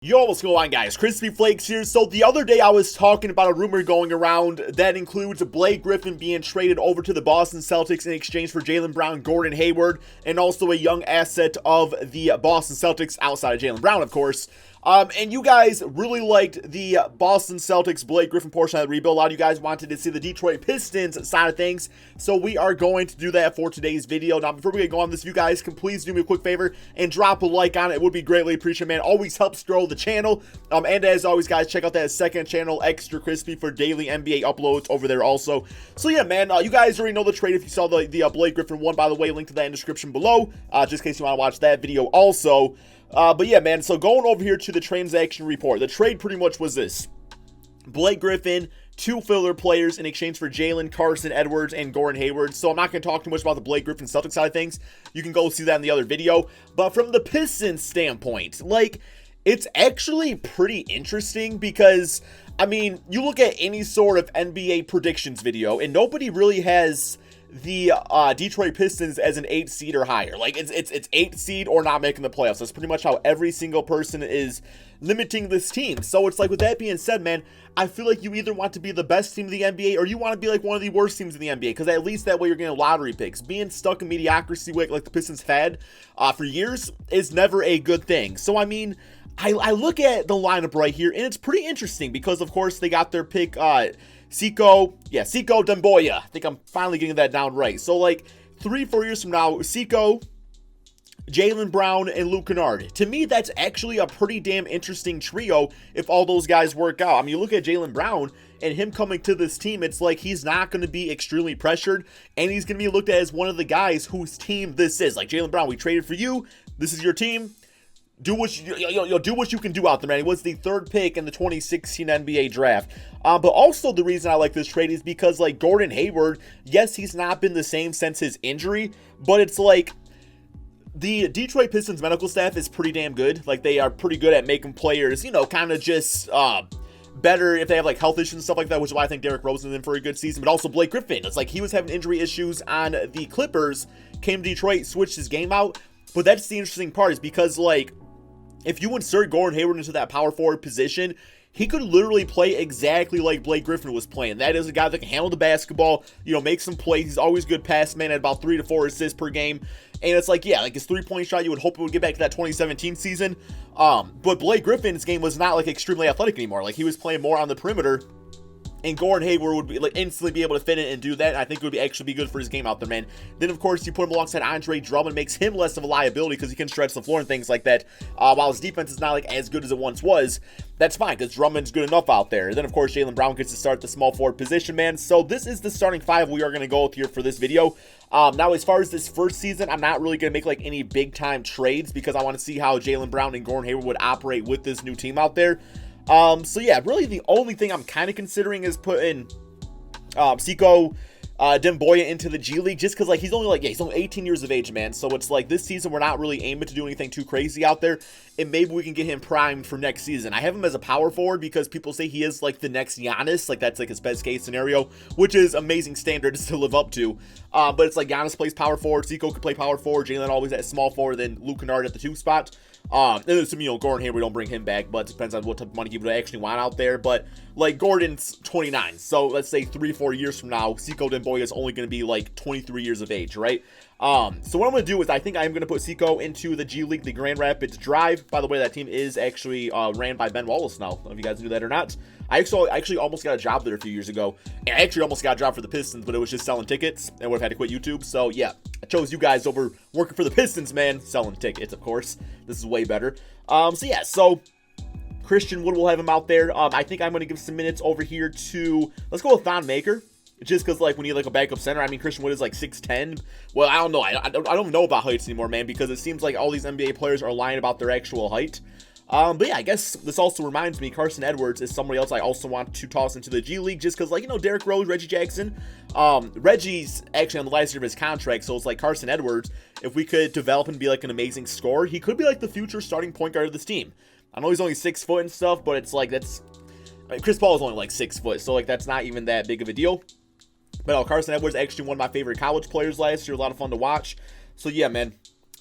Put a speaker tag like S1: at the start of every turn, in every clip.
S1: Yo, what's going on, guys? KrispyFlakes here. So the other day I was talking about a rumor going around that includes Blake Griffin being traded over to the Boston Celtics in exchange for Jaylen Brown, Gordon Hayward, and also a young asset of the Boston Celtics outside of Jaylen Brown, of course. And you guys really liked the Boston Celtics Blake Griffin portion of the rebuild. A lot of you guys wanted to see the Detroit Pistons side of things, so we are going to do that for today's video. Now, before we go on this, if you guys can please do me a quick favor and drop a like on it. It would be greatly appreciated, man. Always helps grow the channel. And as always, guys, check out that second channel, Extra Crispy, for daily NBA uploads over there also. So yeah, man, you guys already know the trade if you saw the Blake Griffin one. By the way, link to that in the description below, just in case you want to watch that video also. But yeah, man, so going over here to the transaction report, the trade pretty much was this. Blake Griffin, 2 filler players in exchange for Jaylen, Carson Edwards, and Gordon Hayward. So I'm not going to talk too much about the Blake Griffin Celtics side of things. You can go see that in the other video. But from the Pistons standpoint, like, it's actually pretty interesting because, I mean, you look at any sort of NBA predictions video, and nobody really has the Detroit Pistons as an 8 seed or higher. Like, it's 8 seed or not making the playoffs. That's pretty much how every single person is limiting this team. So it's like, with that being said, man, I feel like you either want to be the best team in the NBA or you want to be like one of the worst teams in the NBA, because at least that way you're getting lottery picks. Being stuck in mediocrity like the Pistons had for years is never a good thing. So I mean, I look at the lineup right here, and it's pretty interesting because, of course, they got their pick, Sekou Demboya. I think I'm finally getting that down right. So, like, 3-4 years from now, Sekou, Jaylen Brown, and Luke Kennard. To me, that's actually a pretty damn interesting trio if all those guys work out. I mean, you look at Jaylen Brown and him coming to this team, it's like he's not going to be extremely pressured, and he's going to be looked at as one of the guys whose team this is. Like, Jaylen Brown, we traded for you. This is your team. Do what do what you can do out there, man. He was the 3rd pick in the 2016 NBA draft. But also the reason I like this trade is because, like, Gordon Hayward, yes, he's not been the same since his injury, but it's like the Detroit Pistons medical staff is pretty damn good. Like, they are pretty good at making players, you know, kind of just better if they have like health issues and stuff like that, which is why I think Derrick Rose is in for a good season. But also Blake Griffin, it's like he was having injury issues on the Clippers, came to Detroit, switched his game out. But that's the interesting part, is because, like, if you insert Gordon Hayward into that power forward position, he could literally play exactly like Blake Griffin was playing. That is a guy that can handle the basketball, you know, make some plays. He's always good pass man at about 3 to 4 assists per game. And it's like, yeah, like his 3-point shot, you would hope it would get back to that 2017 season. But Blake Griffin's game was not like extremely athletic anymore. Like, he was playing more on the perimeter. And Gordon Hayward would be, like, instantly be able to fit in and do that. And I think it would actually be good for his game out there, man. Then, of course, you put him alongside Andre Drummond, makes him less of a liability because he can stretch the floor and things like that. While his defense is not, like, as good as it once was, that's fine because Drummond's good enough out there. And then, of course, Jaylen Brown gets to start the small forward position, man. So this is the starting 5 we are going to go with here for this video. Now, as far as this first season, I'm not really going to make, like, any big-time trades because I want to see how Jaylen Brown and Gordon Hayward would operate with this new team out there. So yeah, really the only thing I'm kind of considering is putting Sekou Demboya into the G League, just because, like, he's only 18 years of age, man. So it's like this season we're not really aiming to do anything too crazy out there, and maybe we can get him primed for next season. I have him as a power forward because people say he is like the next Giannis, like that's like his best case scenario, which is amazing standards to live up to. But it's like Giannis plays power forward, Sekou could play power forward, Jaylen always at small forward, then Luke Kennard at the 2 spot. And assuming, you know, Gordon Hayward, we don't bring him back, but it depends on what type of money he would actually want out there. But, like, Gordon's 29, so let's say 3-4 years from now, Sekou Demboya is only going to be, like, 23 years of age, right? So what I'm going to do is I think I'm going to put Sekou into the G League, the Grand Rapids Drive. By the way, that team is actually ran by Ben Wallace now. I don't know if you guys knew that or not. I actually almost got a job there a few years ago. And I actually almost got a job for the Pistons, but it was just selling tickets and would have had to quit YouTube. So, yeah, I chose you guys over working for the Pistons, man. Selling tickets, of course. This is way better. So, yeah, so Christian Wood will have him out there. I think I'm going to give some minutes over here to, let's go with Thon Maker. Just because, like, we need, like, a backup center. I mean, Christian Wood is, like, 6'10". Well, I don't know. I don't know about heights anymore, man, because it seems like all these NBA players are lying about their actual height. But yeah, I guess this also reminds me, Carson Edwards is somebody else I also want to toss into the G League, just because, like, you know, Derrick Rose, Reggie Jackson. Reggie's actually on the last year of his contract, so it's like Carson Edwards, if we could develop and be, like, an amazing scorer, he could be, like, the future starting point guard of this team. I know he's only 6 foot and stuff, but it's like, that's, I mean, Chris Paul is only, like, 6 foot, so, like, that's not even that big of a deal. But Carson Edwards actually one of my favorite college players last year. A lot of fun to watch. So, yeah, man,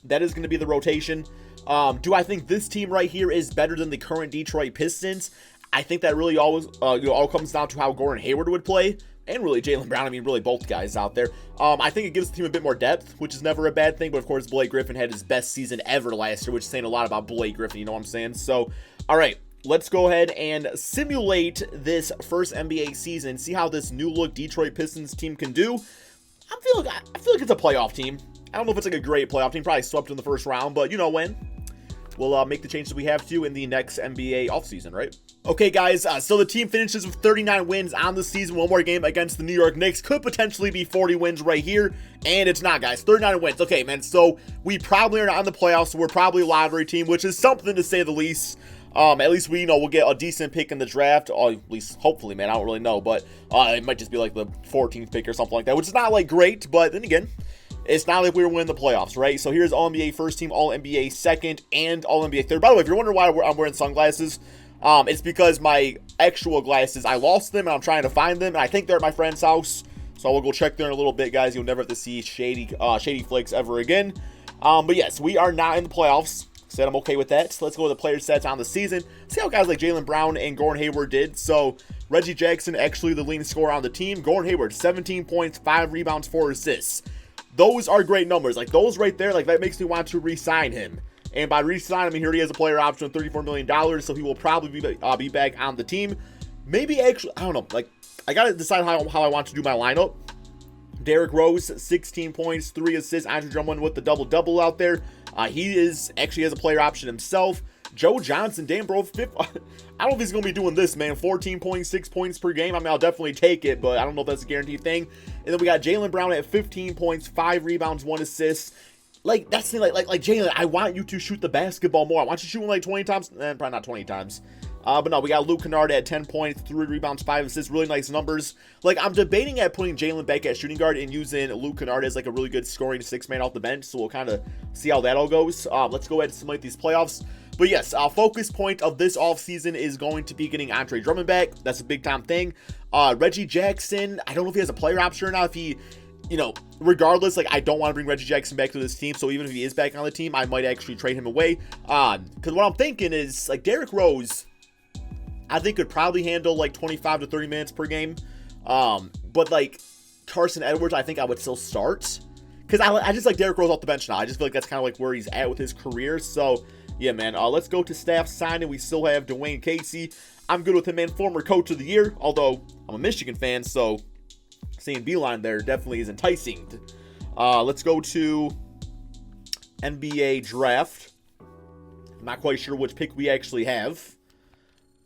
S1: that is going to be the rotation. Do I think this team right here is better than the current Detroit Pistons? I think that really always all comes down to how Gordon Hayward would play, and really Jaylen Brown. I mean, really both guys out there. I think it gives the team a bit more depth, which is never a bad thing. But of course, Blake Griffin had his best season ever last year, which is saying a lot about Blake Griffin. You know what I'm saying? So, all right, let's go ahead and simulate this first NBA season. See how this new look Detroit Pistons team can do. I feel like it's a playoff team. I don't know if it's like a great playoff team. Probably swept in the first round, but you know when. We'll make the changes we have to in the next NBA offseason, right? Okay, guys, so the team finishes with 39 wins on the season. One more game against the New York Knicks. Could potentially be 40 wins right here, and it's not, guys. 39 wins. Okay, man, so we probably are not in the playoffs, so we're probably a lottery team, which is something to say the least. At least we, we'll get a decent pick in the draft, or at least hopefully, man. I don't really know, but it might just be like the 14th pick or something like that, which is not, like, great, but then again, it's not like we were winning the playoffs, right? So here's All-NBA first team, All-NBA second, and All-NBA third. By the way, if you're wondering why I'm wearing sunglasses, it's because my actual glasses, I lost them, and I'm trying to find them, and I think they're at my friend's house. So we'll go check there in a little bit, guys. You'll never have to see shady flakes ever again. But yes, we are not in the playoffs. Said I'm okay with that. So let's go with the player stats on the season. See how guys like Jaylen Brown and Gordon Hayward did. So Reggie Jackson, actually the leading scorer on the team. Gordon Hayward, 17 points, 5 rebounds, 4 assists. Those are great numbers. Like, those right there, like, that makes me want to re-sign him. And by re-signing him, here he has a player option of $34 million, so he will probably be back on the team. Maybe actually, I don't know. Like, I got to decide how I want to do my lineup. Derrick Rose, 16 points, 3 assists. Andre Drummond with the double-double out there. He actually has a player option himself. Joe Johnson, damn, bro, I don't know if he's going to be doing this, man. 14.6 points per game. I mean, I'll definitely take it, but I don't know if that's a guaranteed thing. And then we got Jaylen Brown at 15 points, 5 rebounds, 1 assist. Like, that's the thing, like Jaylen, I want you to shoot the basketball more. I want you shooting like 20 times. Probably not 20 times. But no, we got Luke Kennard at 10 points, 3 rebounds, 5 assists. Really nice numbers. Like, I'm debating at putting Jaylen back at shooting guard and using Luke Kennard as like a really good scoring 6-man off the bench. So we'll kind of see how that all goes. Let's go ahead and simulate these playoffs. But yes, focus point of this offseason is going to be getting Andre Drummond back. That's a big time thing. Reggie Jackson, I don't know if he has a player option or not. If he, regardless, like, I don't want to bring Reggie Jackson back to this team. So even if he is back on the team, I might actually trade him away. Because what I'm thinking is, like, Derrick Rose, I think could probably handle like 25 to 30 minutes per game. But like Carson Edwards, I think I would still start. Because I just like Derrick Rose off the bench now. I just feel like that's kind of like where he's at with his career. So, yeah, man. Let's go to staff signing. We still have Dwayne Casey. I'm good with him, man. Former coach of the year. Although, I'm a Michigan fan, so seeing Beeline there definitely is enticing. Let's go to NBA draft. I'm not quite sure which pick we actually have.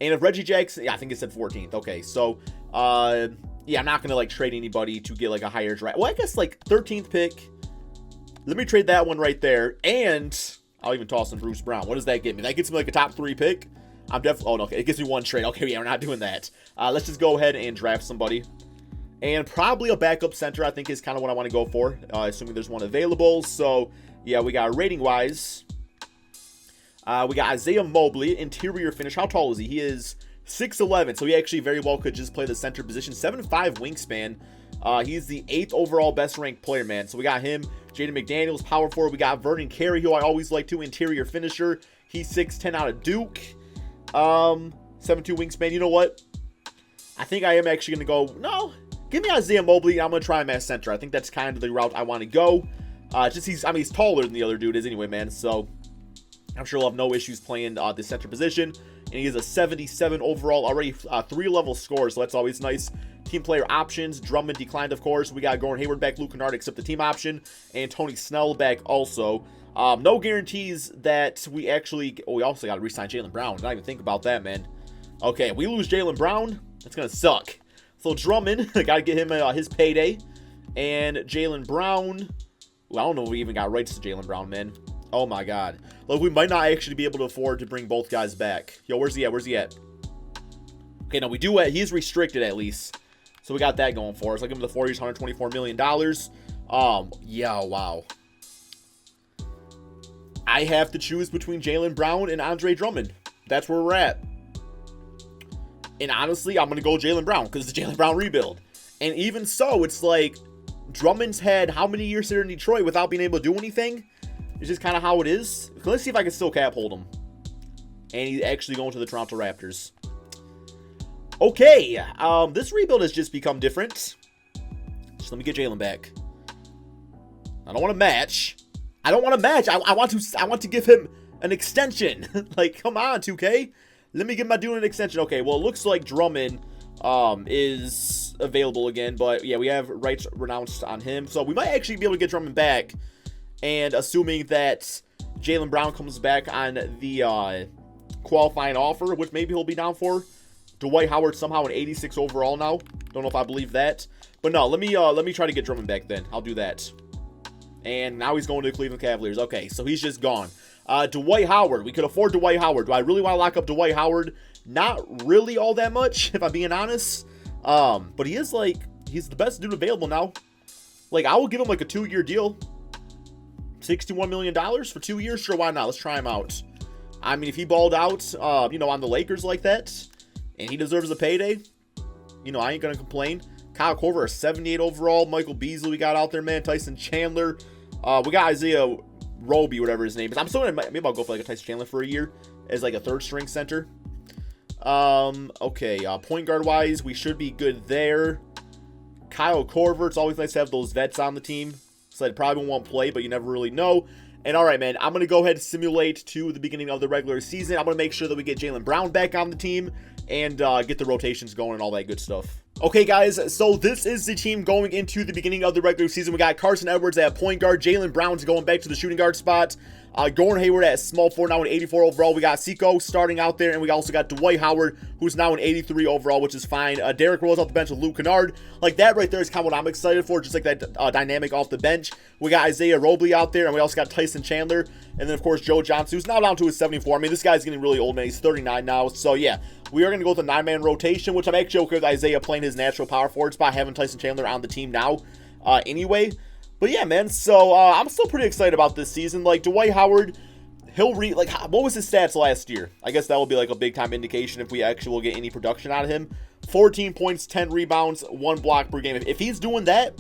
S1: And if Reggie Jackson, yeah, I think it said 14th. Okay, so, yeah, I'm not going to, like, trade anybody to get, like, a higher draft. Well, I guess, like, 13th pick. Let me trade that one right there. And I'll even toss in Bruce Brown. What does that get me? That gets me, like, a top 3 pick. I'm definitely, oh, no, okay, it gives me 1 trade. Okay, yeah, we're not doing that. Let's just go ahead and draft somebody. And probably a backup center, I think, is kind of what I want to go for, assuming there's one available. So, yeah, we got rating-wise. We got Isaiah Mobley, interior finish. How tall is he? He is 6'11", so he actually very well could just play the center position. 7'5" wingspan. He's the 8th overall best-ranked player, man. So we got him. Jaden McDaniels, power forward. We got Vernon Carey, who I always like to, interior finisher. He's 6'10" out of Duke. 7'2" wingspan. You know what? I think I am actually going to go, no, give me Isaiah Mobley. I'm going to try him as center. I think that's kind of the route I want to go. He's taller than the other dude is anyway, man. So I'm sure he'll have no issues playing the center position. And he is a 77 overall, already 3-level score, so that's always nice. Team player options. Drummond declined, of course. We got Gordon Hayward back, Luke Kennard, except the team option. And Tony Snell back also. No guarantees that we actually... Oh, we also got to re-sign Jaylen Brown. Did not even think about that, man. Okay, we lose Jaylen Brown. That's going to suck. So Drummond, got to get him his payday. And Jaylen Brown... Well, I don't know if we even got rights to Jaylen Brown, man. Oh, my God. Look, we might not actually be able to afford to bring both guys back. Yo, where's he at? Where's he at? Okay, no, we do. He's restricted, at least. So we got that going for us. I'll give him the 4 years, $124 million. Yeah, wow. I have to choose between Jaylen Brown and Andre Drummond. That's where we're at. And honestly, I'm going to go Jaylen Brown because it's the Jaylen Brown rebuild. And even so, it's like Drummond's had how many years here in Detroit without being able to do anything? It's just kind of how it is. Let's see if I can still cap hold him. And he's actually going to the Toronto Raptors. Okay, this rebuild has just become different. Just let me get Jaylen back. I don't want to match. I don't want to match. I want to give him an extension. Like, come on, 2K. Let me give my dude an extension. Okay, well, it looks like Drummond is available again. But, yeah, we have rights renounced on him. So, we might actually be able to get Drummond back. And assuming that Jaylen Brown comes back on the qualifying offer, which maybe he'll be down for. Dwight Howard somehow an 86 overall now. Don't know if I believe that. But no, let me try to get Drummond back then. I'll do that. And now he's going to the Cleveland Cavaliers. Okay, so he's just gone. Dwight Howard. We could afford Dwight Howard. Do I really want to lock up Dwight Howard? Not really all that much, if I'm being honest. But he is like, he's the best dude available now. Like, I will give him like a 2-year deal. $61 million for 2 years? Sure, why not? Let's try him out. I mean, if he balled out, you know, on the Lakers like that, and he deserves a payday, you know, I ain't going to complain. Kyle Korver, a 78 overall. Michael Beasley, we got out there, man. Tyson Chandler. We got Isaiah Roby, whatever his name is. I'm still going to, maybe I'll go for like a Tyson Chandler for a year as like a third string center. Okay, point guard wise, we should be good there. Kyle Korver, it's always nice to have those vets on the team. So I probably won't play, but you never really know. And all right, man, I'm going to go ahead and simulate to the beginning of the regular season. I'm going to make sure that we get Jaylen Brown back on the team and get the rotations going and all that good stuff. Okay, guys, so this is the team going into the beginning of the regular season. We got Carson Edwards at point guard. Jaylen Brown's going back to the shooting guard spot. Gordon Hayward at small forward now an 84 overall. We got Seiko starting out there, and we also got Dwight Howard, who's now an 83 overall, which is fine. Derrick Rose off the bench with Luke Kennard. Like, that right there is kind of what I'm excited for, just like that dynamic off the bench. We got Isaiah Roby out there, and we also got Tyson Chandler. And then, of course, Joe Johnson, who's now down to his 74. I mean, this guy's getting really old, man. He's 39 now. So, yeah, we are going to go with a 9-man rotation, which I'm actually okay with Isaiah playing his natural power forward spot, having Tyson Chandler on the team now anyway. But, yeah, man, so I'm still pretty excited about this season. Like, Dwight Howard, he'll like, what was his stats last year? I guess that will be like a big time indication if we actually will get any production out of him. 14 points, 10 rebounds, 1 block per game. If he's doing that,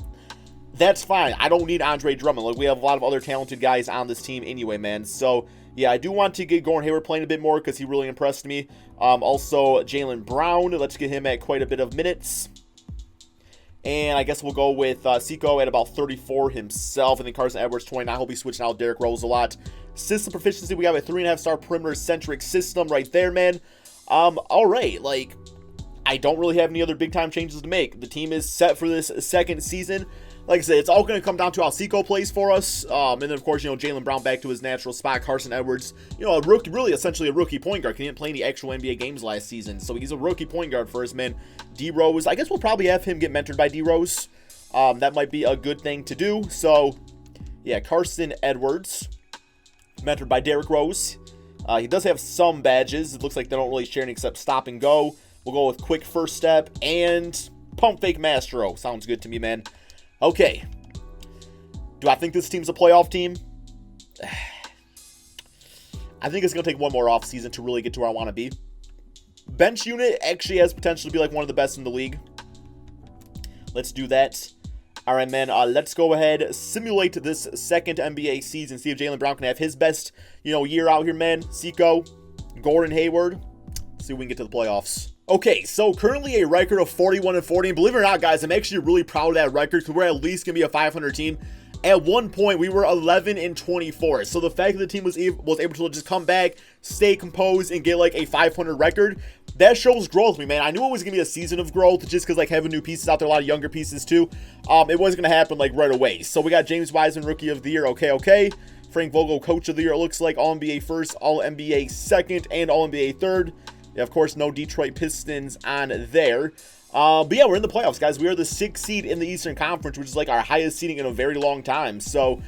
S1: that's fine. I don't need Andre Drummond. Like, we have a lot of other talented guys on this team anyway, man. So, yeah, I do want to get Gordon Hayward playing a bit more because he really impressed me. Also, Jaylen Brown. Let's get him at quite a bit of minutes. And I guess we'll go with Seiko at about 34 himself. And then Carson Edwards, 29. He'll be switching out Derrick Rose a lot. System proficiency, we have a 3.5-star perimeter-centric system right there, man. All right, like, I don't really have any other big-time changes to make. The team is set for this second season. Like I said, it's all going to come down to how Seiko plays for us. And then, of course, you know, Jaylen Brown back to his natural spot. Carson Edwards, you know, a rookie, really essentially a rookie point guard. He didn't play any actual NBA games last season. So he's a rookie point guard for us, man. D-Rose, I guess we'll probably have him get mentored by D-Rose. That might be a good thing to do. So, yeah, Carson Edwards, mentored by Derrick Rose. He does have some badges. It looks like they don't really share any except stop and go. We'll go with quick first step and pump fake Mastro. Sounds good to me, man. Okay. Do I think this team's a playoff team? I think it's going to take one more offseason to really get to where I want to be. Bench unit actually has potential to be like one of the best in the league. Let's do that. All right, man, let's go ahead, simulate this second NBA season, see if Jaylen Brown can have his best, you know, year out here, man. Seiko, Gordon Hayward, see if we can get to the playoffs. Okay, so currently a record of 41-40, and believe it or not, guys, I'm actually really proud of that record because we're at least going to be a 500 team. At one point, we were 11-24, so the fact that the team was able to just come back, stay composed, and get like a 500 record, that shows growth, man. I knew it was going to be a season of growth just because like having new pieces out there, a lot of younger pieces too. It wasn't going to happen like right away. So we got James Wiseman, Rookie of the Year, okay. Frank Vogel, Coach of the Year, it looks like All-NBA first, All-NBA second, and All-NBA third. Yeah, of course, no Detroit Pistons on there. But yeah, we're in the playoffs, guys. We are the 6th seed in the Eastern Conference, which is like our highest seeding in a very long time. So,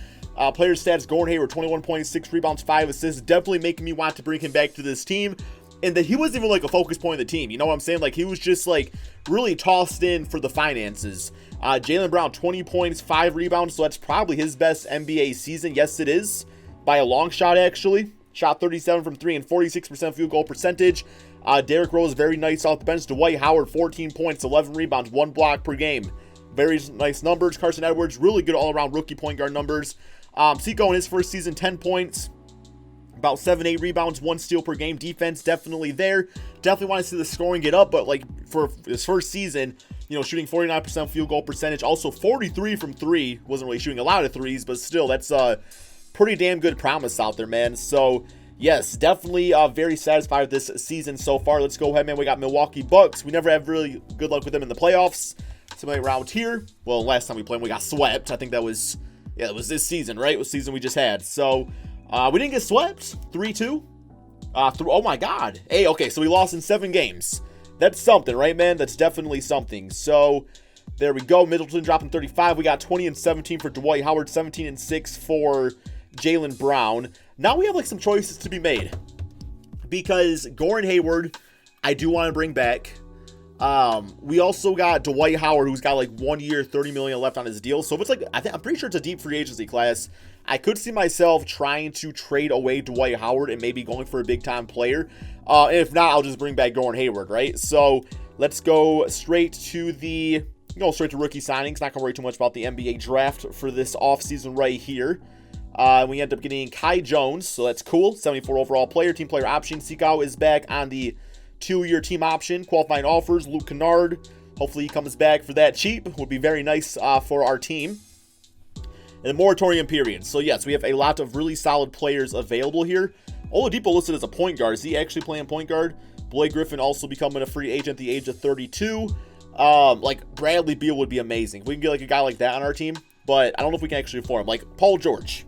S1: player stats, Gordon Hayward, 21 points, 6 rebounds, 5 assists. Definitely making me want to bring him back to this team. And that he wasn't even like a focus point of the team. You know what I'm saying? Like, he was just like really tossed in for the finances. Jaylen Brown, 20 points, 5 rebounds. So that's probably his best NBA season. Yes, it is. By a long shot, actually. Shot 37 from 3 and 46% field goal percentage. Derrick Rose, very nice off the bench. Dwight Howard, 14 points, 11 rebounds, 1 block per game. Very nice numbers. Carson Edwards, really good all-around rookie point guard numbers. Seco in his first season, 10 points, about 7-8 rebounds, 1 steal per game. Defense definitely there. Definitely want to see the scoring get up, but like for his first season, you know, shooting 49% field goal percentage, also 43 from 3. Wasn't really shooting a lot of threes, but still, that's pretty damn good promise out there, man. So yes, definitely very satisfied with this season so far. Let's go ahead, man. We got Milwaukee Bucks. We never have really good luck with them in the playoffs. Somebody around here. Well, last time we played, we got swept. I think that was, yeah, it was this season, right? It was the season we just had. So we didn't get swept. 3-2. Oh my God. Hey, okay, so we lost in 7 games. That's something, right, man? That's definitely something. So there we go. Middleton dropping 35. We got 20 and 17 for Dwight Howard, 17 and 6 for Jaylen Brown. Now we have like some choices to be made, because Gordon Hayward, I do want to bring back. We also got Dwight Howard, who's got like 1 year, $30 million left on his deal. So if it's like, I'm pretty sure it's a deep free agency class. I could see myself trying to trade away Dwight Howard and maybe going for a big time player. And if not, I'll just bring back Gordon Hayward, right? So let's go straight to rookie signings. Not gonna worry too much about the NBA draft for this offseason right here. We end up getting Kai Jones, so that's cool. 74 overall player, team player option. Seagal is back on the 2-year team option. Qualifying offers, Luke Kennard. Hopefully he comes back for that cheap. Would be very nice for our team. And the moratorium period. So yes, we have a lot of really solid players available here. Oladipo listed as a point guard. Is he actually playing point guard? Blake Griffin also becoming a free agent at the age of 32. Like Bradley Beal would be amazing. If we can get like a guy like that on our team, but I don't know if we can actually afford him. Like Paul George.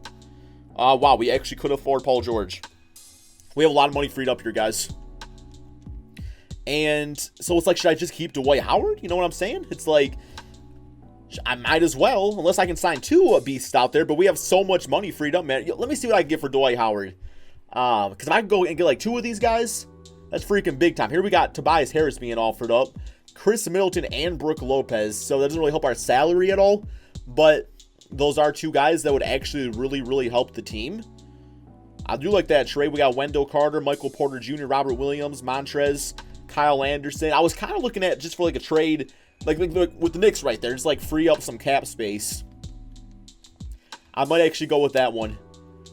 S1: Wow, we actually could afford Paul George. We have a lot of money freed up here, guys. And so it's like, should I just keep Dwight Howard? You know what I'm saying? It's like, I might as well, unless I can sign 2 beasts out there. But we have so much money freed up, man. Let me see what I can get for Dwight Howard. Because if I can go and get like 2 of these guys, that's freaking big time. Here we got Tobias Harris being offered up, Chris Middleton, and Brook Lopez. So that doesn't really help our salary at all. But those are 2 guys that would actually really, really help the team. I do like that trade. We got Wendell Carter, Michael Porter Jr., Robert Williams, Montrez, Kyle Anderson. I was kind of looking at just for like a trade, like with the Knicks right there, just like free up some cap space. I might actually go with that one.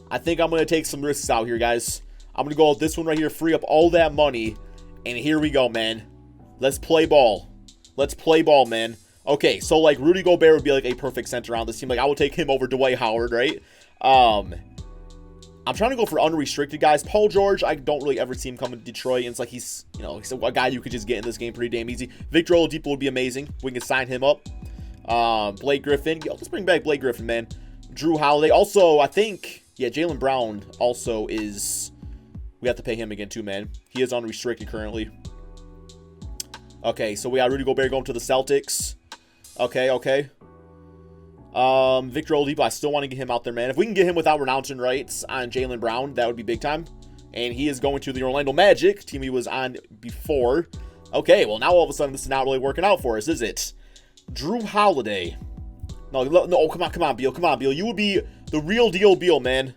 S1: I think I'm going to take some risks out here, guys. I'm going to go with this one right here, free up all that money. And here we go, man. Let's play ball. Let's play ball, man. Okay, so like Rudy Gobert would be like a perfect center on this team. Like I would take him over Dwight Howard, right? I'm trying to go for unrestricted guys. Paul George, I don't really ever see him come to Detroit. And it's like he's a guy you could just get in this game pretty damn easy. Victor Oladipo would be amazing. We can sign him up. Blake Griffin. Yo, let's bring back Blake Griffin, man. Drew Holiday. Also, I think, yeah, Jaylen Brown also is, we have to pay him again too, man. He is unrestricted currently. Okay, so we got Rudy Gobert going to the Celtics. Okay. Victor Oladipo, I still want to get him out there, man. If we can get him without renouncing rights on Jaylen Brown, that would be big time. And he is going to the Orlando Magic, team he was on before. Okay, well, now all of a sudden, this is not really working out for us, is it? Drew Holiday. No, come on, Beal. You would be the real deal, Beal, man.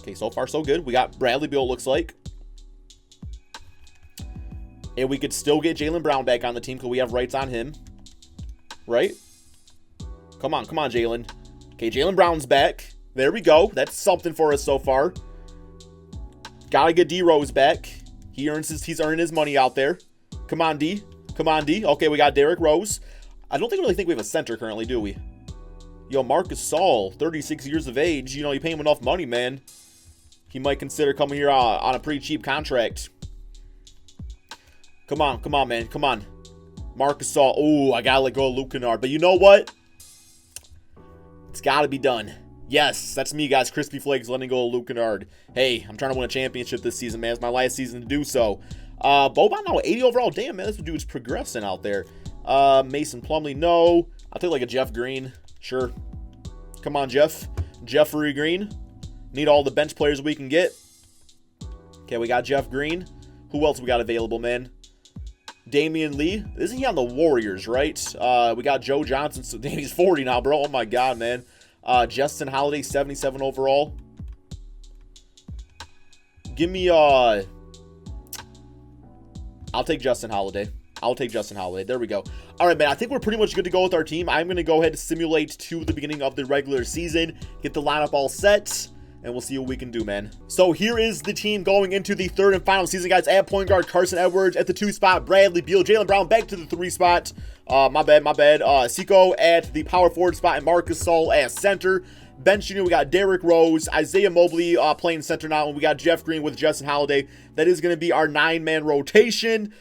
S1: Okay, so far, so good. We got Bradley Beal, looks like. And we could still get Jaylen Brown back on the team because we have rights on him. Right? Come on, Jaylen. Okay, Jaylen Brown's back. There we go. That's something for us so far. Gotta get D-Rose back. He's earning his money out there. Come on, D. Okay, we got Derrick Rose. I don't really think we have a center currently, do we? Yo, Marcus Saul, 36 years of age. You know, you pay him enough money, man. He might consider coming here on a pretty cheap contract. Come on, man. Come on. Marcus Saul. Oh, I gotta let go of Luke Kennard. But you know what? It's gotta be done. Yes, that's me, guys. KrispyFlakes letting go of Luke Kennard. Hey, I'm trying to win a championship this season, man. It's my last season to do so. Boban now, 80 overall. Damn, man, this dude's progressing out there. Mason Plumlee, no. I'll take like a Jeff Green. Sure. Come on, Jeff. Jeffrey Green. Need all the bench players we can get. Okay, we got Jeff Green. Who else we got available, man? Damian Lee. Isn't he on the Warriors, right? We got Joe Johnson. So, damn, he's 40 now, bro. Oh, my God, man. Justin Holiday, 77 overall. Give me, I'll take Justin Holiday. I'll take Justin Holiday. There we go. All right, man, I think we're pretty much good to go with our team. I'm going to go ahead and simulate to the beginning of the regular season, get the lineup all set, and we'll see what we can do, man. So here is the team going into the third and final season, guys. At point guard, Carson Edwards. At the 2 spot, Bradley Beal. Jaylen Brown back to the 3 spot. My bad. Seiko at the power forward spot, and Marcus Gasol at center. Bench unit, we got Derrick Rose, Isaiah Mobley playing center now, and we got Jeff Green with Justin Holiday. That is going to be our 9-man rotation.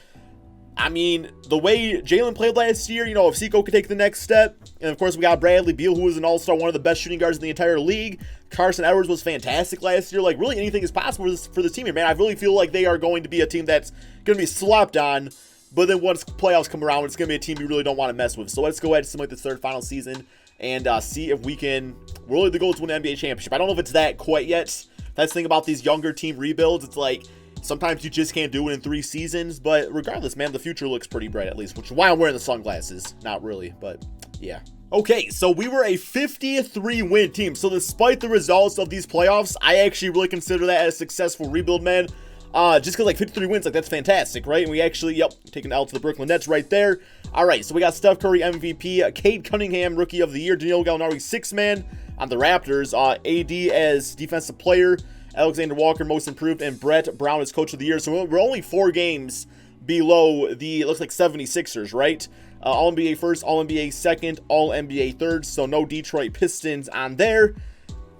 S1: I mean, the way Jaylen played last year, if Seiko could take the next step, and of course we got Bradley Beal, who was an all-star, one of the best shooting guards in the entire league. Carson Edwards was fantastic last year. Like, really anything is possible for this team here, man. I really feel like they are going to be a team that's going to be slept on, but then once playoffs come around, it's going to be a team you really don't want to mess with. So let's go ahead and simulate this third final season and see if we can really the goal is to win the NBA championship. I don't know if it's that quite yet. That's the thing about these younger team rebuilds. It's like, sometimes you just can't do it in 3 seasons, but regardless, man, the future looks pretty bright at least, which is why I'm wearing the sunglasses. Not really, but yeah. Okay, so we were a 53-win team. So despite the results of these playoffs, I actually really consider that a successful rebuild, man. Just because, like, 53 wins, like, that's fantastic, right? And we actually, taking L to the Brooklyn Nets right there. All right, so we got Steph Curry, MVP, Cade Cunningham, Rookie of the Year, Danilo Gallinari, 6th man on the Raptors, AD as Defensive Player, Alexander Walker, Most Improved, and Brett Brown as Coach of the Year. So we're only 4 games below the, it looks like 76ers, right? All-NBA first, All-NBA second, All-NBA third, so no Detroit Pistons on there.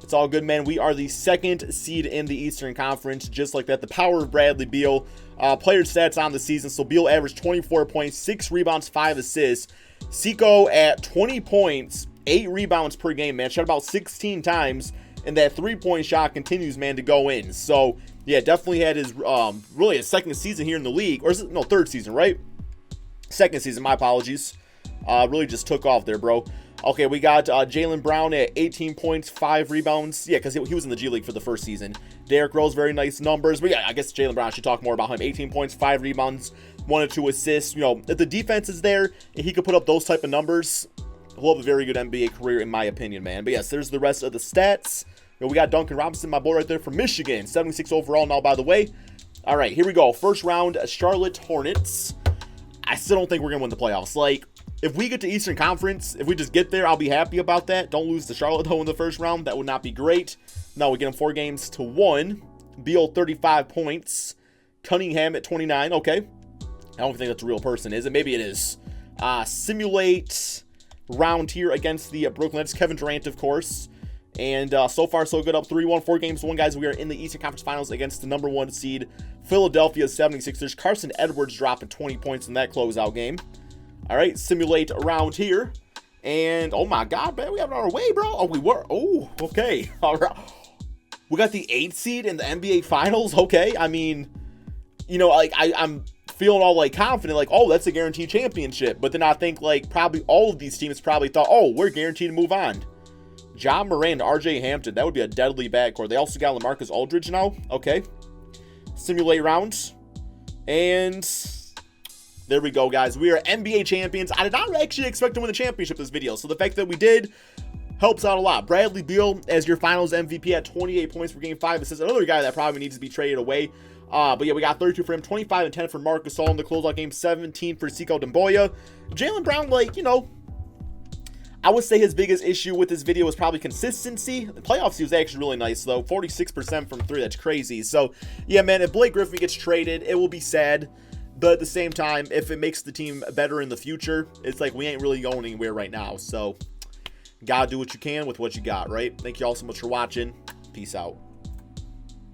S1: It's all good, man. We are the 2nd seed in the Eastern Conference, just like that. The power of Bradley Beal. Player stats on the season. So Beal averaged 24 points, 6 rebounds, 5 assists. Seiko at 20 points, 8 rebounds per game, man. Shot about 16 times, and that 3-point shot continues, man, to go in. So, yeah, definitely had his, really his 2nd season here in the league. Or is it, no, 3rd season, right? 2nd season, my apologies. Really just took off there, bro. Okay, we got Jaylen Brown at 18 points, 5 rebounds. Yeah, because he was in the G League for the first season. Derrick Rose, very nice numbers. But yeah, I guess Jaylen Brown, I should talk more about him. 18 points, 5 rebounds, 1 or 2 assists. If the defense is there and he could put up those type of numbers, he'll have a very good NBA career, in my opinion, man. But yes, there's the rest of the stats. We got Duncan Robinson, my boy right there from Michigan. 76 overall now, by the way. All right, here we go. First round, Charlotte Hornets. I still don't think we're going to win the playoffs. Like, if we get to Eastern Conference, if we just get there, I'll be happy about that. Don't lose to Charlotte, though, in the first round. That would not be great. No, we get them 4 games to 1. Beal, 35 points. Cunningham at 29. Okay. I don't think that's a real person, is it? Maybe it is. Simulate round here against the Brooklyn Nets. Kevin Durant, of course. And so far, so good. Up 3-1, 4 games to 1, guys. We are in the Eastern Conference Finals against the number 1 seed, Philadelphia 76ers. Carson Edwards dropping 20 points in that closeout game. All right, simulate around here. And, oh my God, man, we have it on our way, bro. Oh, we were. Oh, okay. All right. We got the 8th seed in the NBA Finals. Okay. I mean, like, I'm feeling all, like, confident, like, oh, that's a guaranteed championship. But then I think, like, probably all of these teams probably thought, oh, we're guaranteed to move on. John Moran, RJ Hampton. That would be a deadly backcourt. They also got LaMarcus Aldridge now. Okay. Simulate rounds. And there we go, guys. We are NBA champions. I did not actually expect to win the championship this video, so the fact that we did helps out a lot. Bradley Beal as your finals MVP at 28 points per game, 5 assists. Another guy that probably needs to be traded away. But yeah, we got 32 for him, 25 and 10 for Marcus Gasol in the closeout game, 17 for Sekou Doumbouya. Jaylen Brown, like, I would say his biggest issue with this video was probably consistency. The playoffs, he was actually really nice, though. 46% from 3, that's crazy. So, yeah, man, if Blake Griffin gets traded, it will be sad. But at the same time, if it makes the team better in the future, it's like we ain't really going anywhere right now. So, gotta do what you can with what you got, right? Thank you all so much for watching. Peace out.